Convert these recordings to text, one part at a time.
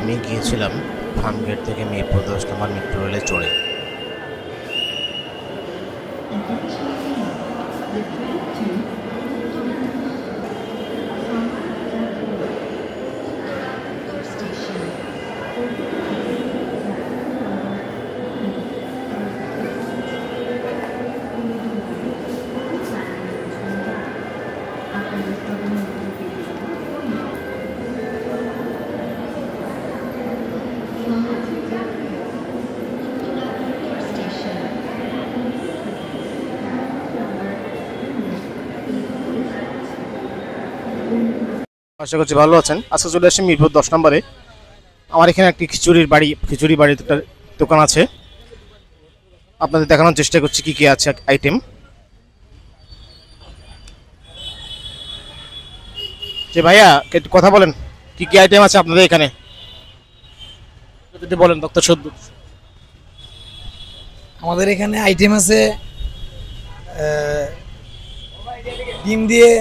আমি গিয়েছিলাম ফার্মগেট থেকে মিরপুর 10 নম্বর মেট্রো রেলে চড়ে। আশা করছি ভালো আছেন। আজকে চলে আসছি মিরপুর 10 নম্বরে। আমার এখানে একটি খিচুড়ি বাড়ির একটা দোকান আছে, আপনাদের দেখানোর চেষ্টা করছি কি কি আছে আইটেম। যে ভাইয়া একটু কথা বলেন, কি কি আইটেম আছে আপনাদের এখানে যদি বলেন ডক্টর সদ্দু। আমাদের এখানে আইটেম আছে ডিম দিয়ে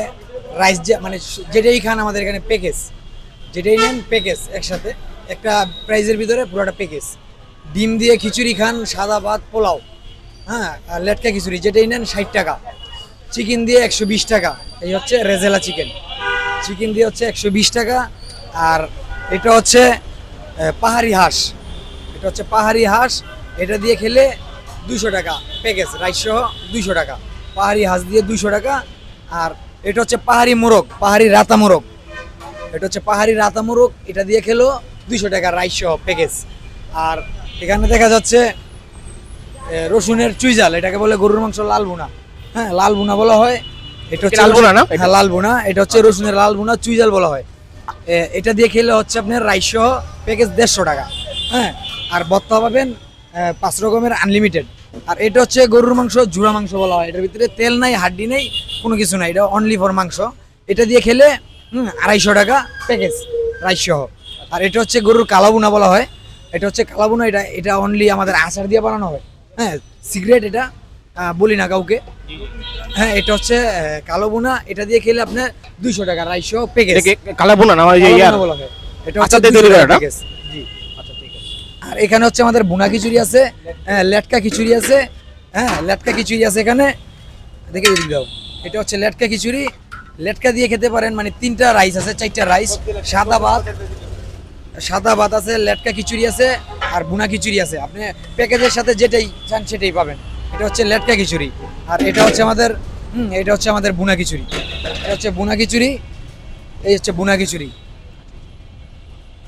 রাইস, মানে যেটাই খান আমাদের এখানে প্যাকেজ, যেটাই নেন প্যাকেজ একসাথে একটা প্রাইজের ভিতরে পুরোটা প্যাকেজ। ডিম দিয়ে খিচুড়ি খান, সাদা ভাত, পোলাও, হ্যাঁ, আর লেটকা খিচুড়ি যেটাই নেন 60 টাকা। চিকেন দিয়ে 120 টাকা, এই হচ্ছে রেজেলা চিকেন। চিকেন দিয়ে হচ্ছে 120 টাকা। আর এটা হচ্ছে পাহাড়ি হাঁস, এটা হচ্ছে পাহাড়ি হাঁস, এটা দিয়ে খেলে 200 টাকা প্যাকেজ, রাইস সহ 200 টাকা। পাহাড়ি হাঁস দিয়ে 200 টাকা। আর এটা হচ্ছে পাহাড়ি মোরগ, পাহাড়ি রাতা মোরগ, এটা হচ্ছে পাহাড়ি রাতা মোরগ, এটা দিয়ে খেলো 200 টাকা রাইস সহ প্যাকেজ। আর এখানে দেখা যাচ্ছে রসুনের চুইজাল, এটাকে বলে গরুর মাংস লাল ভুনা, হ্যাঁ লাল ভুনা বলা হয়। এটা হচ্ছে লাল ভুনা না? হ্যাঁ লাল ভুনা, এটা হচ্ছে রসুনের লাল ভুনা, চুইজাল বলা হয়। এটা দিয়ে খেলে হচ্ছে আপনার রাইস সহ প্যাকেজ 150 টাকা, হ্যাঁ। আর ভর্তা পাবেন 5 রকমের আনলিমিটেড। আর এটা হচ্ছে গরুর মাংস, জুড়া মাংস বলা হয়, এটার ভিতরে তেল নাই, হাড্ডি নেই, কোনো কিছু নাই, এটা অনলি ফর মাংস। এটা দিয়ে খেলে 250 টাকা প্যাকেজ রাইস সহ। আর এটা হচ্ছে গরুর কালাবুনা বলা হয়, এটা হচ্ছে কালাবুনা, এটা অনলি আমাদের আচার দিয়ে বানানো হয়, হ্যাঁ সিক্রেট, এটা বলি না কাউকে, হ্যাঁ। এটা হচ্ছে কালো বুনা, এটা দিয়ে খেলে আপনার 200 টাকা রাইস সহ প্যাকেজ। কালা বোনা না বলা হয়, এটা হচ্ছে 200 টাকা প্যাকেজ। জি আচ্ছা ঠিক আছে। আর এখানে হচ্ছে আমাদের বুনা খিচুড়ি আছে, লেটকা খিচুড়ি আছে, হ্যাঁ লেটকা খিচুড়ি আছে এখানে, দেখে দিয়ে দাও। এটা হচ্ছে লেটকা খিচুড়ি, লেটকা দিয়ে খেতে পারেন, মানে 3টা রাইস আছে, 4টা রাইস, সাদা ভাত আছে, লেটকা খিচুড়ি আছে, আর বুনা খিচুড়ি আছে। আপনি প্যাকেজের সাথে যেটাই চান সেটাই পাবেন। এটা হচ্ছে লেটকা খিচুড়ি। আর এটা হচ্ছে আমাদের বুনা খিচুড়ি, এটা হচ্ছে বুনা খিচুড়ি, এই হচ্ছে বুনা খিচুড়ি।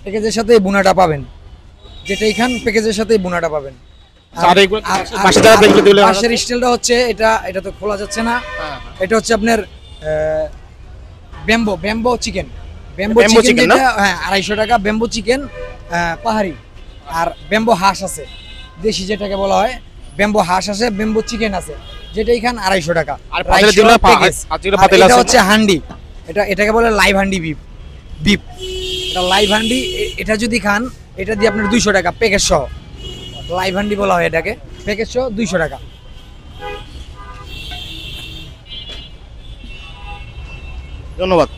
প্যাকেজের সাথে বুনাটা পাবেন, যেটাই খান প্যাকেজের সাথে বুনাটা পাবেন। পাশের স্টাইলটা হচ্ছে এটা তো খোলা যাচ্ছে না, এটা হচ্ছে আপনার ব্যাম্বো চিকেন, যেটা হ্যাঁ 250 টাকা ব্যাম্বো চিকেন পাহাড়ি। আর ব্যাম্বো হাঁস আছে, দেশি যেটাকে বলা হয় ব্যাম্বো হাঁস আছে, ব্যাম্বো চিকেন আছে, যেটাই খান 250 টাকা। এটা হচ্ছে হান্ডি, এটাকে বলে লাইভ হান্ডি বিপ, এটা লাইভ হান্ডি। এটা যদি খান এটা দিয়ে আপনার 200 টাকা প্যাকেজ সহ, লাইভ হান্ডি বলা হয় এটাকে, প্যাকেজ সহ 200 টাকা। ধন্যবাদ।